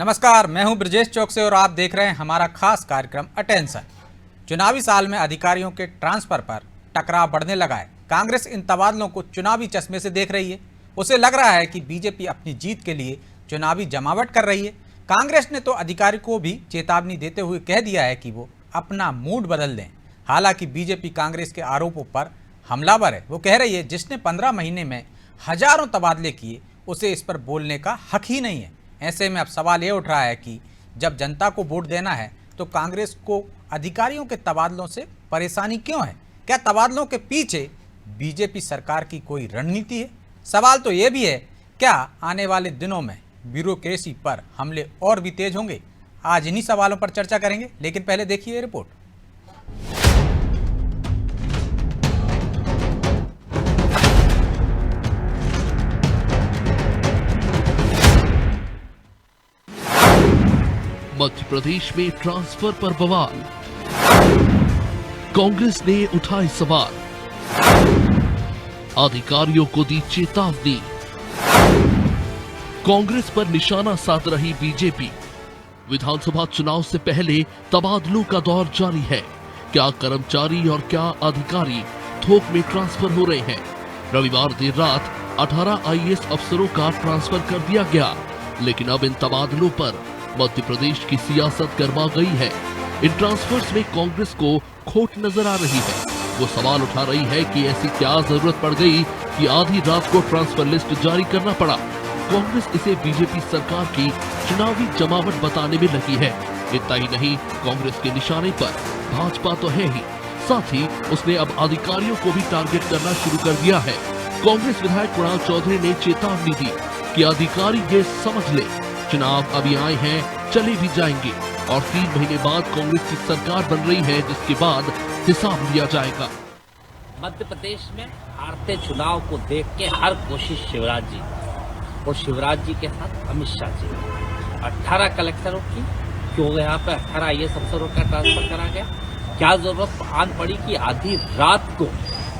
नमस्कार, मैं हूं ब्रजेश चौक से और आप देख रहे हैं हमारा खास कार्यक्रम अटेंशन। चुनावी साल में अधिकारियों के ट्रांसफर पर टकराव बढ़ने लगा है। कांग्रेस इन तबादलों को चुनावी चश्मे से देख रही है। उसे लग रहा है कि बीजेपी अपनी जीत के लिए चुनावी जमावट कर रही है। कांग्रेस ने तो अधिकारी को भी चेतावनी देते हुए कह दिया है कि वो अपना मूड बदल दें। हालांकि बीजेपी कांग्रेस के आरोपों पर हमलावर है। वो कह रही है जिसने 15 महीने में हजारों तबादले किए उसे इस पर बोलने का हक ही नहीं है। ऐसे में अब सवाल ये उठ रहा है कि जब जनता को वोट देना है तो कांग्रेस को अधिकारियों के तबादलों से परेशानी क्यों है? क्या तबादलों के पीछे बीजेपी सरकार की कोई रणनीति है? सवाल तो ये भी है, क्या आने वाले दिनों में ब्यूरोक्रेसी पर हमले और भी तेज होंगे? आज इन्हीं सवालों पर चर्चा करेंगे, लेकिन पहले देखिए ये रिपोर्ट। मध्य प्रदेश में ट्रांसफर पर बवाल, कांग्रेस ने उठाए सवाल, अधिकारियों को दी चेतावनी, कांग्रेस पर निशाना साध रही बीजेपी। विधानसभा चुनाव से पहले तबादलों का दौर जारी है। क्या कर्मचारी और क्या अधिकारी थोक में ट्रांसफर हो रहे हैं? रविवार देर रात 18 आईएएस अफसरों का ट्रांसफर कर दिया गया, लेकिन अब इन तबादलों पर मध्य प्रदेश की सियासत गर्मा गई है। इन ट्रांसफर्स में कांग्रेस को खोट नजर आ रही है। वो सवाल उठा रही है कि ऐसी क्या जरूरत पड़ गई कि आधी रात को ट्रांसफर लिस्ट जारी करना पड़ा। कांग्रेस इसे बीजेपी सरकार की चुनावी जमावट बताने में लगी है। इतना ही नहीं, कांग्रेस के निशाने पर भाजपा तो है ही, साथ ही उसने अब अधिकारियों को भी टारगेट करना शुरू कर दिया है। कांग्रेस विधायक कुणाल चौधरी ने चेतावनी दी कि अधिकारी ये समझ ले, चुनाव अभी आए हैं, चले भी जाएंगे और 3 महीने बाद कांग्रेस की सरकार बन रही है, जिसके बाद हिसाब लिया जाएगा। मध्य प्रदेश में हारते चुनाव को देख के हर कोशिश शिवराज जी और शिवराज जी के साथ अमित शाह जी, 18 कलेक्टरों की क्यों यहाँ पे 18 आईएएस अफसरों का ट्रांसफर करा गया? क्या जरूरत आन पड़ी कि आधी रात को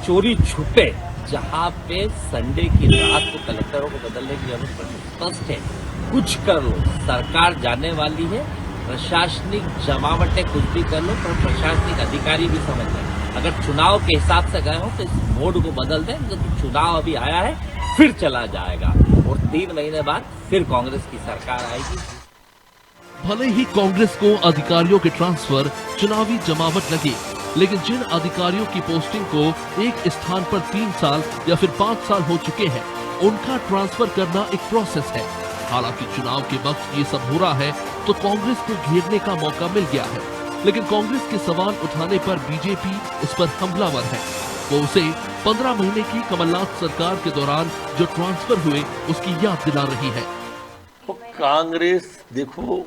चोरी छुपे, जहाँ पे संडे की रात को कलेक्टरों को बदलने की जरूरत पड़ी? स्पष्ट है, कुछ कर लो, सरकार जाने वाली है, प्रशासनिक जमावटें कुछ भी कर लो, पर प्रशासनिक अधिकारी भी समझ लें। अगर चुनाव के हिसाब से गए हो तो इस मोड को बदल दें, क्योंकि चुनाव अभी आया है, फिर चला जाएगा और 3 महीने बाद फिर कांग्रेस की सरकार आएगी। भले ही कांग्रेस को अधिकारियों के ट्रांसफर चुनावी जमावट लगे, लेकिन जिन अधिकारियों की पोस्टिंग को एक स्थान पर 3 साल या फिर 5 साल हो चुके हैं, उनका ट्रांसफर करना एक प्रोसेस है। हालांकि चुनाव के वक्त ये सब हो रहा है तो कांग्रेस को घेरने का मौका मिल गया है, लेकिन कांग्रेस के सवाल उठाने पर बीजेपी उस पर हमलावर है। वो उसे 15 महीने की कमलनाथ सरकार के दौरान जो ट्रांसफर हुए उसकी याद दिला रही है। तो कांग्रेस देखो,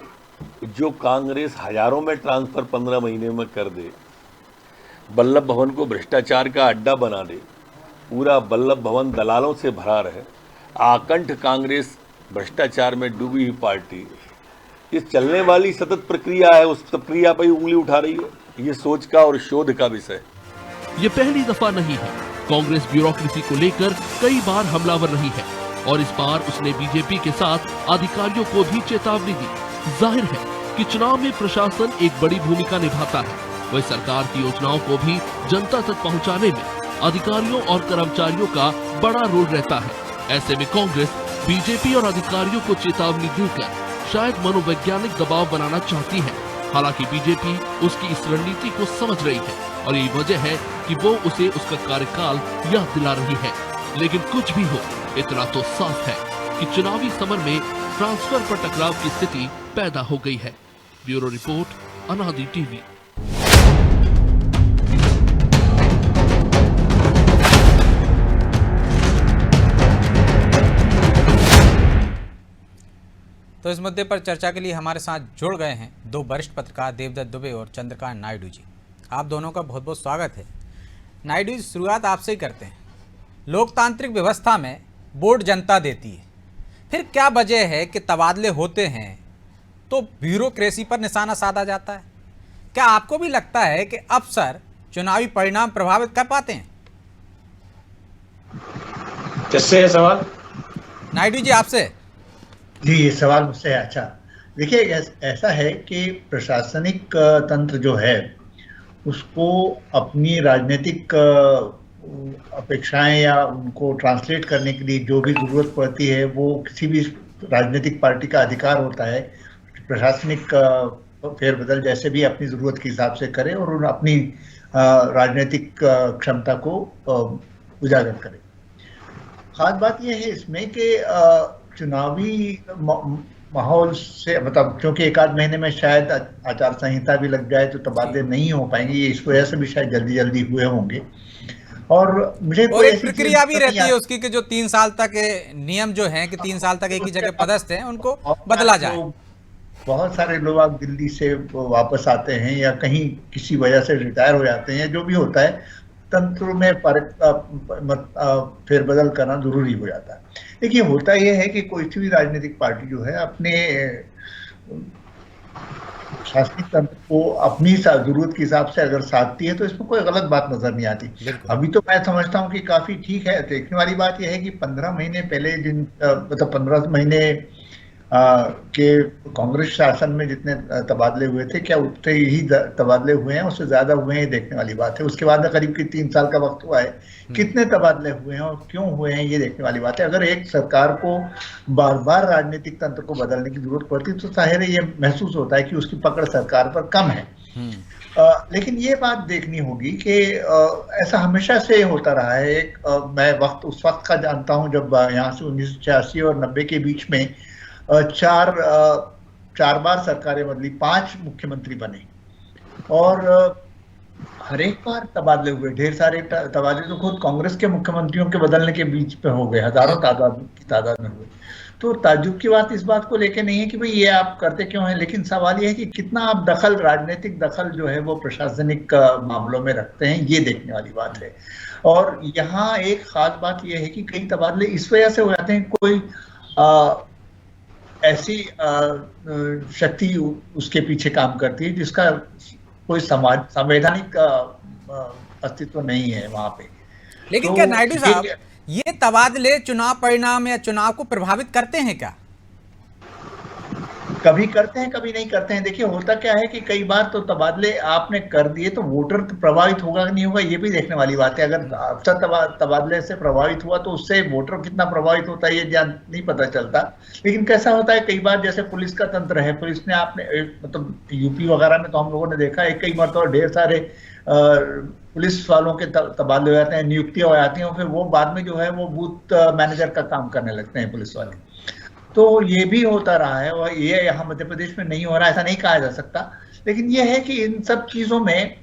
जो कांग्रेस हजारों में ट्रांसफर 15 महीने में कर दे, वल्लभ भवन को भ्रष्टाचार का अड्डा बना दे, पूरा वल्लभ भवन दलालों से भरा रहे, आकंठ कांग्रेस भ्रष्टाचार में डूबी हुई पार्टी, ये चलने वाली सतत प्रक्रिया है, उस प्रक्रिया पर ही उंगली उठा रही है। ये सोच का और शोध का विषय। ये पहली दफा नहीं है। कांग्रेस ब्यूरोक्रेसी को लेकर कई बार हमलावर रही है और इस बार उसने बीजेपी के साथ अधिकारियों को भी चेतावनी दी। जाहिर है कि चुनाव में प्रशासन एक बड़ी भूमिका निभाता है, वह सरकार की योजनाओं को भी जनता तक पहुंचाने में अधिकारियों और कर्मचारियों का बड़ा रोल रहता है। ऐसे में कांग्रेस बीजेपी और अधिकारियों को चेतावनी देकर शायद मनोवैज्ञानिक दबाव बनाना चाहती है। हालांकि बीजेपी उसकी इस रणनीति को समझ रही है और यही वजह है कि वो उसे उसका कार्यकाल याद दिला रही है। लेकिन कुछ भी हो, इतना तो साफ है कि चुनावी समर में ट्रांसफर पर टकराव की स्थिति पैदा हो गई है। ब्यूरो रिपोर्ट, अनादि टीवी। तो इस मुद्दे पर चर्चा के लिए हमारे साथ जुड़ गए हैं 2 वरिष्ठ पत्रकार देवदत्त दुबे और चंद्रकांत नायडू जी। आप दोनों का बहुत बहुत स्वागत है। नायडू जी, शुरुआत आपसे ही करते हैं। लोकतांत्रिक व्यवस्था में वोट जनता देती है, फिर क्या वजह है कि तबादले होते हैं तो ब्यूरोक्रेसी पर निशाना साधा जाता है? क्या आपको भी लगता है कि अफसर चुनावी परिणाम प्रभावित कर पाते हैं? किससे है सवाल? नायडू जी, आपसे। जी, ये सवाल मुझसे। अच्छा, देखिए, ऐसा है कि प्रशासनिक तंत्र जो है उसको अपनी राजनीतिक अपेक्षाएं या उनको ट्रांसलेट करने के लिए जो भी जरूरत पड़ती है वो किसी भी राजनीतिक पार्टी का अधिकार होता है प्रशासनिक फेरबदल जैसे भी अपनी जरूरत के हिसाब से करे और उन अपनी राजनीतिक क्षमता को उजागर करे। खास बात यह है इसमें कि चुनावी माहौल से मतलब क्योंकि एक आध महीने में शायद आचार संहिता भी लग जाए तो तबादले नहीं हो पाएंगे, ये इस वजह से भी शायद जल्दी जल्दी हुए होंगे। और मुझे और एक प्रक्रिया भी रहती है उसकी कि जो 3 साल तक नियम जो है कि 3 साल तक एक ही जगह पदस्थ हैं उनको बदला जाए। बहुत सारे लोग दिल्ली से वापस आते हैं या कहीं किसी वजह से रिटायर हो जाते हैं, जो भी होता है तंत्र में फेरबदल करना जरूरी हो जाता है। देखिए, होता यह है कि कोई भी राजनीतिक पार्टी जो है अपने शासनिक तंत्र को अपनी जरूरत के हिसाब से अगर साधती है तो इसमें कोई गलत बात नजर नहीं आती। अभी तो मैं समझता हूँ कि काफी ठीक है। देखने वाली बात यह है कि 15 महीने पहले मतलब 15 महीने के कांग्रेस शासन में जितने तबादले हुए थे, क्या उतने ही तबादले हुए हैं, उससे ज्यादा हुए हैं, देखने वाली बात है। उसके बाद करीब 3 साल का वक्त हुआ है, कितने तबादले हुए हैं और क्यों हुए हैं, ये देखने वाली बात है। अगर एक सरकार को बार बार राजनीतिक तंत्र को बदलने की जरूरत पड़ती तो जाहिर है ये महसूस होता है कि उसकी पकड़ सरकार पर कम है। लेकिन ये बात देखनी होगी कि ऐसा हमेशा से होता रहा है। मैं उस वक्त का जानता हूँ जब यहाँ से 1986 और 90 के बीच में चार बार सरकारें बदली, 5 मुख्यमंत्री बने और हर एक बार तबादले हुए। ढेर सारे तबादले तो खुद कांग्रेस के मुख्यमंत्रियों के बदलने के बीच पे हो गए, हजारों तादाद में हुए। तो ताज्जुब की बात इस बात को लेके नहीं है कि भाई ये आप करते क्यों हैं, लेकिन सवाल ये है कि कितना आप राजनीतिक दखल जो है वो प्रशासनिक मामलों में रखते हैं, ये देखने वाली बात है। और यहाँ एक खास बात यह है कि कई तबादले इस वजह से हो जाते हैं, कोई ऐसी शक्ति उसके पीछे काम करती है जिसका कोई संवैधानिक अस्तित्व नहीं है वहां पे। लेकिन तो क्या नायडू साहब ये तबादले चुनाव परिणाम या चुनाव को प्रभावित करते हैं क्या? कभी करते हैं, कभी नहीं करते हैं। देखिए, होता क्या है कि कई बार तो तबादले आपने कर दिए तो वोटर प्रभावित होगा कि नहीं होगा, ये भी देखने वाली बात है। अगर अक्सर तबादले से प्रभावित हुआ तो उससे वोटर कितना प्रभावित होता है ये नहीं पता चलता। लेकिन कैसा होता है, कई बार जैसे पुलिस का तंत्र है, पुलिस ने आपने मतलब यूपी वगैरह में तो हम लोगों ने देखा है कई मरतबा ढेर सारे पुलिस वालों के तबादले हो जाते हैं, नियुक्तियां हो जाती हैं और फिर वो बाद में जो है वो बूथ मैनेजर का काम करने लगते हैं पुलिस वाले। तो ये भी होता रहा है और ये यहाँ मध्य प्रदेश में नहीं हो रहा, ऐसा नहीं कहा जा सकता। लेकिन ये है कि इन सब चीजों में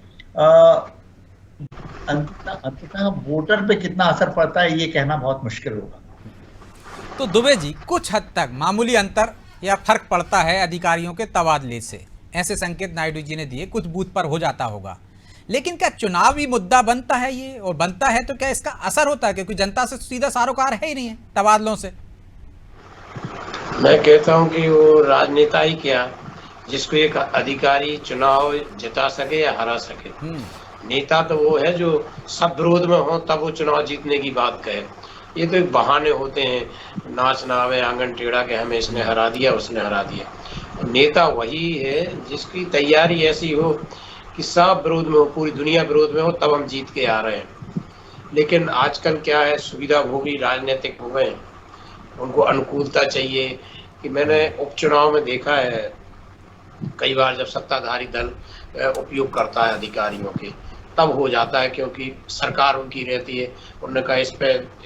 अंततः वोटर पे कितना असर पड़ता है ये कहना बहुत मुश्किल होगा। तो दुबे जी, कुछ हद तक मामूली अंतर या फर्क पड़ता है अधिकारियों के तबादले से, ऐसे संकेत नायडू जी ने दिए। कुछ बूथ पर हो जाता होगा, लेकिन क्या चुनावी मुद्दा बनता है ये? और बनता है तो क्या इसका असर होता है? क्योंकि जनता से सीधा सारोकार है ही नहीं है तबादलों से। मैं कहता हूं कि वो राजनेता ही क्या, जिसको एक अधिकारी चुनाव जिता सके या हरा सके। नेता तो वो है जो सब विरोध में हो तब वो चुनाव जीतने की बात कहे। ये तो एक बहाने होते हैं, नाच नावे आंगन टेढ़ा के हमें इसने हरा दिया उसने हरा दिया। नेता वही है जिसकी तैयारी ऐसी हो कि सब विरोध में हो, पूरी दुनिया विरोध में हो, तब हम जीत के आ रहे हैं। लेकिन आजकल क्या है, सुविधा भोगी राजनीतिक हो गए, उनको अनुकूलता चाहिए। कि मैंने उपचुनाव में देखा है कई बार जब सत्ताधारी दल उपयोग करता है अधिकारियों के, तब हो जाता है क्योंकि सरकार उनकी रहती है। उन्होंने कहा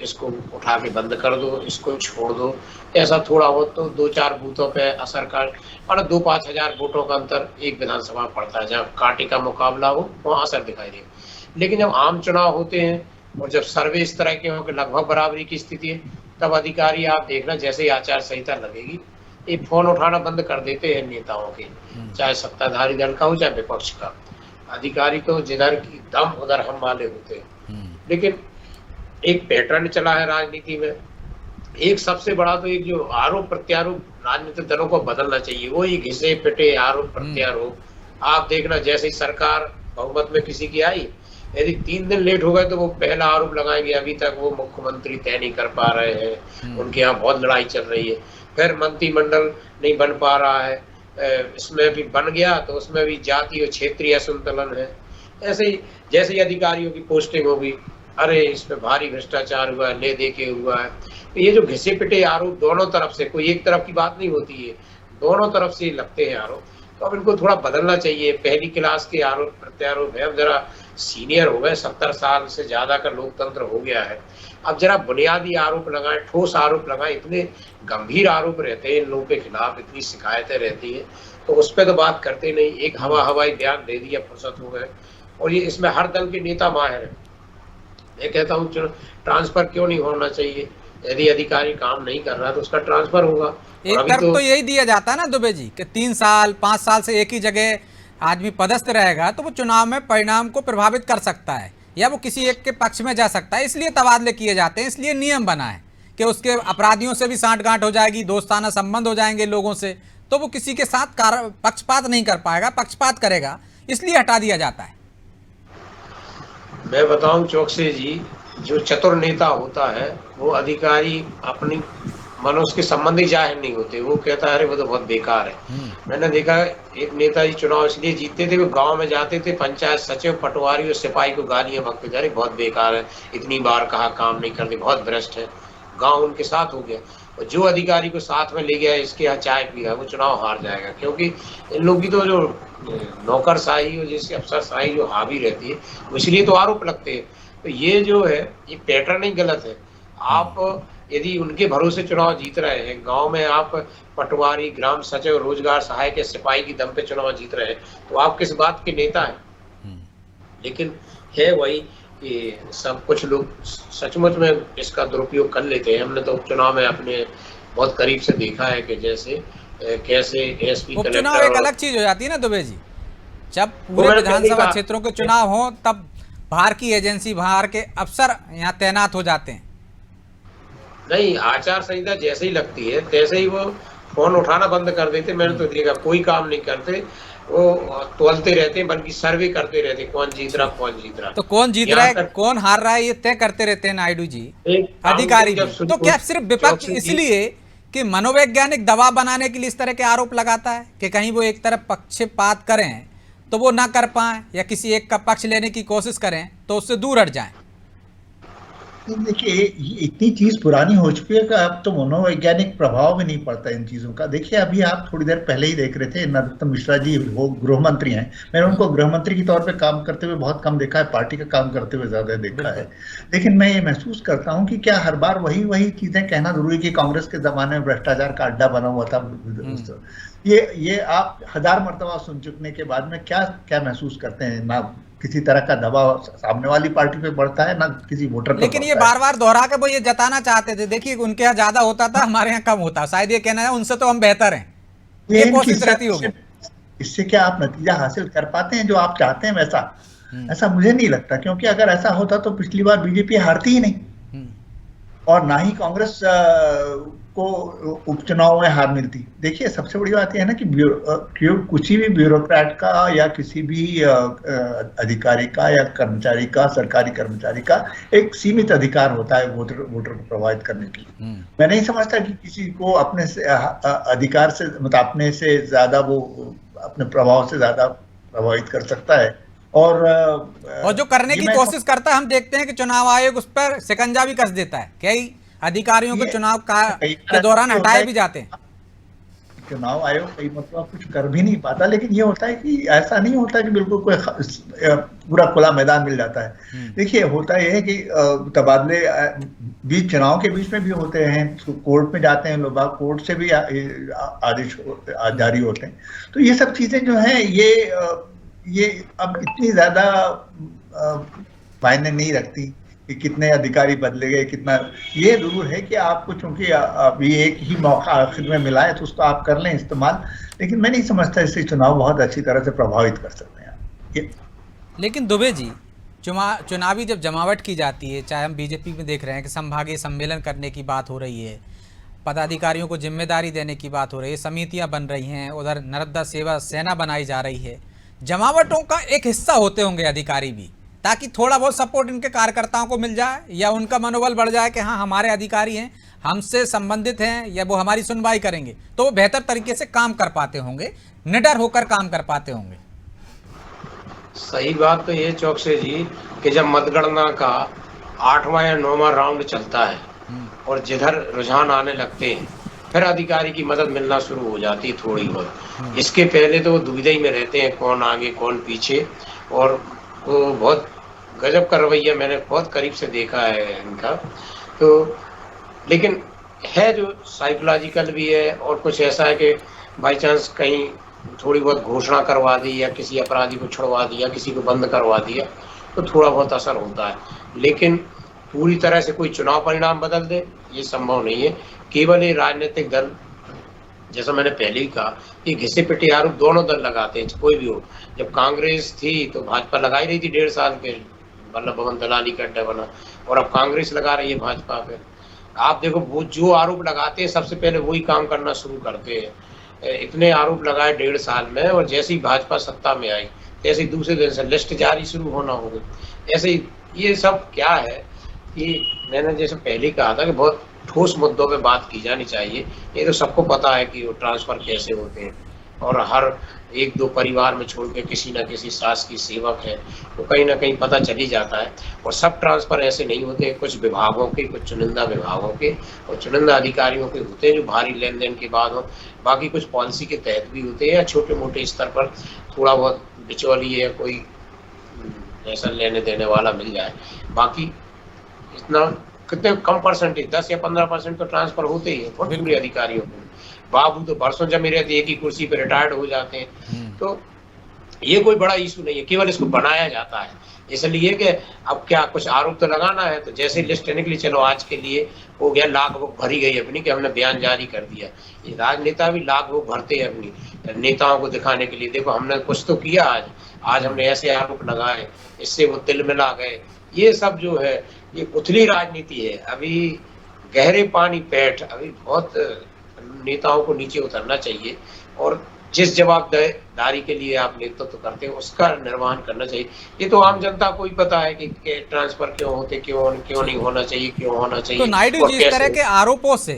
इसको उठा के बंद कर दो, इसको छोड़ दो, ऐसा थोड़ा बहुत तो 2-4 बूथों पे असर कर, और 2-5 हजार वोटों का अंतर एक विधानसभा पड़ता है, जहाँ कांटे का मुकाबला हो वहाँ असर दिखाई दे। लेकिन जब आम चुनाव होते हैं और जब सर्वे इस तरह के हो कि लगभग बराबरी की स्थिति है, तब अधिकारी आप देखना जैसे ही आचार संहिता लगेगी ये फोन उठाना बंद कर देते हैं नेताओं के, चाहे सत्ताधारी दल का हो चाहे विपक्ष का। अधिकारी तो जिधर की दम उधर हम वाले होते हैं। लेकिन एक पैटर्न चला है राजनीति में, एक सबसे बड़ा तो एक जो आरोप प्रत्यारोप राजनीतिक दलों को बदलना चाहिए, वो ही घिसे पिटे आरोप प्रत्यारोप। आप देखना जैसे ही सरकार बहुमत में किसी की आई, यदि 3 दिन लेट हो गए तो वो पहला आरोप लगाएंगे अभी तक वो मुख्यमंत्री तय नहीं कर पा रहे हैं, उनके यहाँ बहुत लड़ाई चल रही है। फिर मंत्रिमंडल नहीं बन पा रहा है, इसमें भी बन गया तो उसमें भी जाति और क्षेत्रीय असंतुलन है। ऐसे ही जैसे ही अधिकारियों की पोस्टिंग होगी, अरे इसमें भारी भ्रष्टाचार हुआ है, ले दे के हुआ है। तो ये जो घिसे पिटे आरोप दोनों तरफ से, कोई एक तरफ की बात नहीं होती है, दोनों तरफ से लगते हैं आरोप। तो अब इनको थोड़ा बदलना चाहिए। पहली क्लास के आरोप प्रत्यारोप है, अब जरा सीनियर हो गए, 70 साल से ज्यादा का लोकतंत्र हो गया है। अब जरा बुनियादी आरोप लगाएं, ठोस आरोप लगाएं। इतने गंभीर आरोप रहते हैं इन लोगों के खिलाफ, इतनी शिकायतें रहती है, तो उस पर तो बात करते नहीं। एक हवाई बयान दे दिया, फुर्सत हो गए। और ये इसमें हर दल के नेता माहिर है। मैं कहता हूँ ट्रांसफर क्यों नहीं होना चाहिए? यदि अधिकारी काम नहीं कर रहा तो उसका ट्रांसफर होगा। एक तरफ तो यही दिया जाता है ना दुबे जी कि 3 साल 5 साल से एक ही जगह आदमी पदस्थ रहेगा तो वो चुनाव में परिणाम को प्रभावित कर सकता है या वो किसी एक के पक्ष में जा सकता है, इसलिए तबादले किए जाते हैं। इसलिए नियम बना है कि उसके अपराधियों से भी सांठ-गांठ हो जाएगी, दोस्ताना संबंध हो जाएंगे लोगों से, तो वो किसी के साथ पक्षपात नहीं कर पाएगा, पक्षपात करेगा, इसलिए हटा दिया जाता है। मैं बताऊं चौकसे जी, जो चतुर नेता होता है वो अधिकारी अपनी मनुष्य के संबंधी जाहिर नहीं होते। वो कहता है अरे वो तो बहुत बेकार है। मैंने देखा एक नेताजी चुनाव इसलिए जीतते थे, वो गांव में जाते थे, पंचायत सचिव, पटवारी और सिपाही को गालियां बकते थे, अरे बहुत बेकार है, इतनी बार कहा काम नहीं करते, बहुत भ्रष्ट है। गांव उनके साथ हो गया। और जो अधिकारी को साथ में ले गया, इसके यहाँ चाय पिया, वो चुनाव हार जाएगा। क्योंकि इन लोगों की तो जो नौकरशाही और जैसे अफसरशाही जो हावी रहती है, इसलिए तो आरोप लगते हैं। तो ये जो है ये पैटर्न ही गलत है। आप यदि उनके भरोसे चुनाव जीत रहे हैं, गांव में आप पटवारी, ग्राम सचिव, रोजगार सहायक, सिपाही की दम पे चुनाव जीत रहे हैं, तो आप किस बात के नेता हैं? लेकिन है वही कि सब कुछ लोग सचमुच में इसका दुरुपयोग कर लेते हैं। हमने तो चुनाव में अपने बहुत करीब से देखा है कि जैसे कैसे एसपी उपचुनाव एक अलग चीज हो जाती है ना दुबे जी। जब पूरे विधानसभा क्षेत्रों के चुनाव हो तब बाहर की एजेंसी, बाहर के अफसर यहाँ तैनात हो जाते हैं। नहीं, आचार संहिता जैसे ही लगती है तैसे ही वो फोन उठाना बंद कर देते। मैंने तो देखा कोई काम नहीं करते, वो तोलते रहते हैं, बल्कि सर्वे करते रहते हैं, कौन जीत रहा कौन जीत रहा। तो कौन जीत रहा है कौन हार रहा है ये तय करते रहते हैं नायडू जी अधिकारी भी। तो क्या सिर्फ विपक्ष इसलिए कि मनोवैज्ञानिक दबाव बनाने के लिए इस तरह के आरोप लगाता है कि कहीं वो एक तरफ पक्षपात करें तो वो ना कर पाए या किसी एक का पक्ष लेने की कोशिश करें तो उससे दूर हट जाएं? देखिए ये इतनी चीज पुरानी हो चुकी है कि अब तो मनोवैज्ञानिक प्रभाव भी नहीं पड़ता इन चीजों का। देखिए अभी आप थोड़ी देर पहले ही देख रहे थे, नरोत्तम मिश्रा जी वो गृह मंत्री हैं। मैंने उनको गृह मंत्री के तौर पे काम करते हुए बहुत कम देखा है, पार्टी का काम करते हुए ज्यादा देखा है। लेकिन मैं ये महसूस करता हूँ कि क्या हर बार वही चीजें कहना जरूरी कि कांग्रेस के जमाने में भ्रष्टाचार का अड्डा बना हुआ था। ये आप 1000 मरतबा सुन चुकने के बाद में क्या महसूस करते हैं? ना किसी तरह का दबाव सामने वाली पार्टी पे बढ़ता है, ना किसी वोटर पे। लेकिन ये बार बार दोहरा के वो ये जताना चाहते थे, देखिए उनके यहाँ ज्यादा होता था, हमारे यहाँ कम होता। शायद ये कहना है उनसे तो हम बेहतर हैं, ये कोशिश रहती होगी। इससे क्या आप नतीजा हासिल कर पाते हैं जो आप चाहते हैं वैसा? ऐसा मुझे नहीं लगता, क्योंकि अगर ऐसा होता तो पिछली बार बीजेपी हारती ही नहीं और ना ही कांग्रेस को उपचुनाव में हार मिलती। देखिए सबसे बड़ी बात यह है ना कि किसी भी ब्यूरोक्रेट का या किसी भी अधिकारी का या कर्मचारी का, सरकारी कर्मचारी का एक सीमित अधिकार होता है वोटर को प्रभावित करने के लिए। मैं नहीं समझता कि किसी को अपने से अधिकार से मतलब अपने से ज्यादा वो अपने प्रभाव से ज्यादा प्रभावित कर सकता है। और जो करने की कोशिश करता है, हम देखते हैं कि चुनाव आयोग उस पर शिकंजा भी कस देता है। कई अधिकारियों को चुनाव के दौरान हटाए भी जाते हैं। चुनाव आयोग कई मतलब कुछ कर भी नहीं पाता, लेकिन ये होता है कि ऐसा नहीं होता कि बिल्कुल कोई पूरा खुला मैदान मिल जाता है। देखिए होता यह है कि तबादले बीच चुनाव के बीच में भी होते हैं, कोर्ट में जाते हैं लोग, कोर्ट से भी आदेश जारी होते हैं। तो ये सब चीजें जो हैं ये अब इतनी ज्यादा मायने नहीं रखती कि कितने अधिकारी बदले गए, कितना। ये जरूर है कि आपको चूंकि अभी एक ही मौका आखिर में मिला है तो उसको आप कर लें इस्तेमाल, लेकिन मैं नहीं समझता इससे चुनाव बहुत अच्छी तरह से प्रभावित कर सकते हैं। लेकिन दुबे जी, चुनावी जब जमावट की जाती है, चाहे हम बीजेपी में देख रहे हैं कि संभागीय सम्मेलन करने की बात हो रही है, पदाधिकारियों को जिम्मेदारी देने की बात हो रही है, समितियां बन रही हैं, उधर नर्मदा सेवा सेना बनाई जा रही है, जमावटों का एक हिस्सा होते होंगे अधिकारी भी, ताकि थोड़ा बहुत सपोर्ट इनके कार्यकर्ताओं को मिल जाए या उनका मनोबल बढ़ जाए कि हाँ हमारे अधिकारी हैं, हमसे संबंधित हैं या वो हमारी सुनवाई करेंगे तो वो बेहतर तरीके से काम कर पाते होंगे, निडर होकर काम कर पाते होंगे। सही बात तो ये चौकसे जी कि जब मतगणना का 8वां या 9वां राउंड चलता है और जिधर रुझान आने लगते हैं फिर अधिकारी की मदद मिलना शुरू हो जाती है थोड़ी बहुत। इसके पहले तो वो दुविधा में रहते हैं कौन आगे कौन पीछे, और वो बहुत गजब का रवैया मैंने बहुत करीब से देखा है इनका। तो लेकिन है जो साइकोलॉजिकल भी है और कुछ ऐसा है कि बाई चांस कहीं थोड़ी बहुत घोषणा करवा दी या किसी अपराधी को छुड़वा दिया, किसी को बंद करवा दिया तो थोड़ा बहुत असर होता है, लेकिन पूरी तरह से कोई चुनाव परिणाम बदल दे ये संभव नहीं है। केवल ये राजनीतिक दल, जैसा मैंने पहले ही कहा, ये घिसे पिटे आरोप दोनों दल लगाते हैं, कोई भी हो। जब कांग्रेस थी तो भाजपा लगा ही रही थी 1.5 साल के, वल्लभ भवन दलाली का अड्डा बना, और अब कांग्रेस लगा रही है भाजपा पे। आप देखो वो जो आरोप लगाते हैं सबसे पहले वही काम करना शुरू करते हैं। इतने आरोप लगाए 1.5 साल में, और जैसे ही भाजपा सत्ता में आई जैसे ही दूसरे दिन से लिस्ट जारी शुरू होना हो गई। ऐसे ही ये सब क्या है कि मैंने जैसे पहले कहा था कि बहुत ठोस मुद्दों पे बात की जानी चाहिए। ये तो सबको पता है कि वो ट्रांसफर कैसे होते हैं, और हर 1-2 परिवार में छोड़ के किसी न किसी सास की सेवक है तो कहीं ना कहीं पता चल ही जाता है। और सब ट्रांसफर ऐसे नहीं होते, कुछ विभागों के, कुछ चुनिंदा विभागों के और चुनिंदा अधिकारियों के होते हैं जो भारी लेन देन के बाद हो। बाकी कुछ पॉलिसी के तहत भी होते हैं या छोटे मोटे स्तर पर थोड़ा बहुत बिचौलिए या कोई ऐसा लेने देने वाला मिल जाए। बाकी इतना कितने कम परसेंटेज 10 या 15% तो ट्रांसफर होते ही है पूरे अधिकारियों को। बाबू तो बरसों जमे रहते, एक ही कुर्सी पे रिटायर्ड हो जाते हैं। तो ये कोई बड़ा इशू नहीं है, केवल इसको बनाया जाता है इसलिए कि अब क्या कुछ आरोप तो लगाना है। तो जैसे लिस्ट निकली, चलो आज के लिए हो गया, लाख बुक भरी गई अपनी कि हमने बयान जारी कर दिया। ये राजनेता भी लाख बुक भरते हैं अपनी नेताओं को दिखाने के लिए, देखो हमने कुछ तो किया, आज हमने ऐसे आरोप लगाए, इससे वो तिल मिला गए। ये सब जो है ये उथली राजनीति है। अभी गहरे पानी पैठ, अभी बहुत नेताओं को नीचे उतरना चाहिए और जिस जवाबदारी के लिए आप नेतृत्व करते हैं उसका निर्वहन करना चाहिए। ये तो आम जनता को ही पता है कि ट्रांसफर क्यों होते, क्यों नहीं होना चाहिए, क्यों होना चाहिए। तो नायडू जी, इस तरह के आरोपों से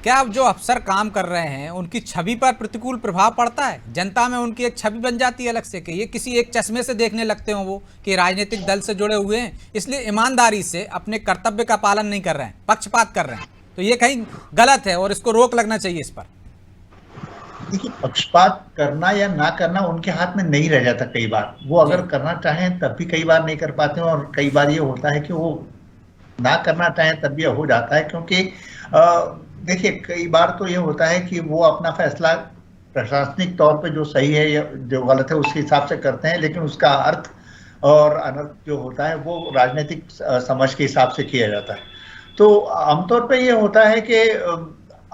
क्या जो अफसर काम कर रहे हैं उनकी छवि पर प्रतिकूल प्रभाव पड़ता है? जनता में उनकी एक छवि बन जाती है अलग से कि ये किसी एक चश्मे से देखने लगते हो वो कि राजनीतिक दल से जुड़े हुए हैं, इसलिए ईमानदारी से अपने कर्तव्य का पालन नहीं कर रहे हैं, पक्षपात कर रहे हैं। तो ये कहीं गलत है और इसको रोक लगना चाहिए इस पर। देखिए, पक्षपात करना या ना करना उनके हाथ में नहीं रह जाता। कई बार वो अगर करना चाहें तब भी कई बार नहीं कर पाते हैं, और कई बार ये होता है कि वो ना करना चाहें तब भी हो जाता है। क्योंकि देखिए, कई बार तो ये होता है कि वो अपना फैसला प्रशासनिक तौर पे जो सही है या जो गलत है उसके हिसाब से करते हैं, लेकिन उसका अर्थ और अनर्थ जो होता है वो राजनीतिक समझ के हिसाब से किया जाता है। तो आमतौर पे ये होता है कि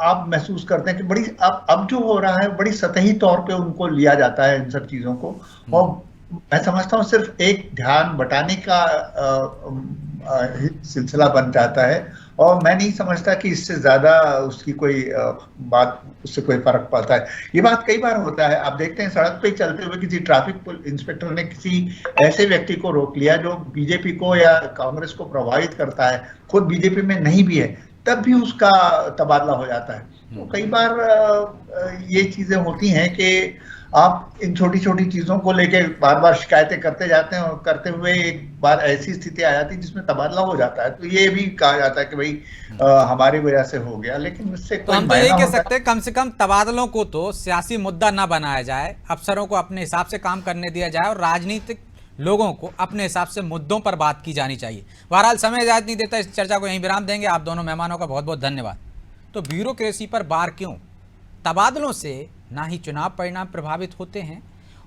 आप महसूस करते हैं कि बड़ी अब जो हो रहा है बड़ी सतही तौर पे उनको लिया जाता है इन सब चीजों को, और मैं समझता हूँ सिर्फ एक ध्यान बटाने का सिलसिला बन जाता है, और मैं नहीं समझता कि इससे ज्यादा उसकी कोई उससे कोई फर्क पड़ता है। ये बात कई बार होता है, आप देखते हैं सड़क पे चलते हुए किसी ट्रैफिक इंस्पेक्टर ने किसी ऐसे व्यक्ति को रोक लिया जो बीजेपी को या कांग्रेस को प्रभावित करता है, खुद बीजेपी में नहीं भी है, तब भी उसका तबादला हो जाता है। तो कई बार ये चीजें होती हैं कि आप इन छोटी छोटी चीजों को लेके बार बार शिकायतें करते जाते हैं, और करते हुए एक बार ऐसी स्थिति आ जाती है जिसमें तबादला हो जाता है। तो ये भी कहा जाता है कि भाई हमारी वजह से हो गया, लेकिन इससे तो हम तो यही कह सकते हैं कम से कम तबादलों को तो सियासी मुद्दा ना बनाया जाए, अफसरों को अपने हिसाब से काम करने दिया जाए और राजनीतिक लोगों को अपने हिसाब से मुद्दों पर बात की जानी चाहिए। बहरहाल समय इजाजत नहीं देता, इस चर्चा को यहीं विराम देंगे। आप दोनों मेहमानों का बहुत बहुत धन्यवाद। तो ब्यूरोक्रेसी पर बार क्यों? तबादलों से ना ही चुनाव परिणाम प्रभावित होते हैं,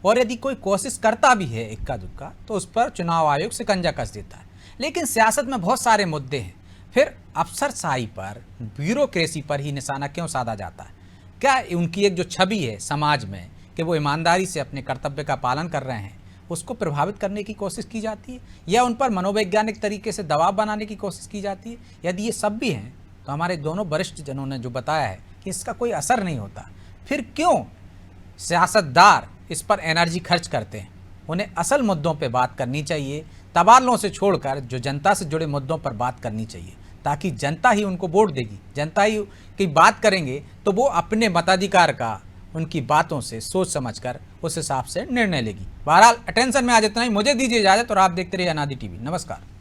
और यदि कोई कोशिश करता भी है इक्का दुक्का तो उस पर चुनाव आयोग शिकंजा कस देता है। लेकिन सियासत में बहुत सारे मुद्दे हैं, फिर अफसरशाही पर, ब्यूरोक्रेसी पर ही निशाना क्यों साधा जाता है? क्या उनकी एक जो छवि है समाज में कि वो ईमानदारी से अपने कर्तव्य का पालन कर रहे हैं, उसको प्रभावित करने की कोशिश की जाती है, या उन पर मनोवैज्ञानिक तरीके से दबाव बनाने की कोशिश की जाती है? यदि ये सब भी हैं तो हमारे दोनों वरिष्ठ जनों ने जो बताया है कि इसका कोई असर नहीं होता, फिर क्यों सियासतदार इस पर एनर्जी खर्च करते हैं? उन्हें असल मुद्दों पे बात करनी चाहिए, तबादलों से छोड़कर जो जनता से जुड़े मुद्दों पर बात करनी चाहिए, ताकि जनता ही उनको वोट देगी, जनता ही की बात करेंगे तो वो अपने मताधिकार का उनकी बातों से सोच समझकर उस हिसाब से निर्णय लेगी। बहरहाल अटेंशन में आज इतना ही, मुझे दीजिए इजाजत और आप देखते रहिए अनादि टीवी। नमस्कार।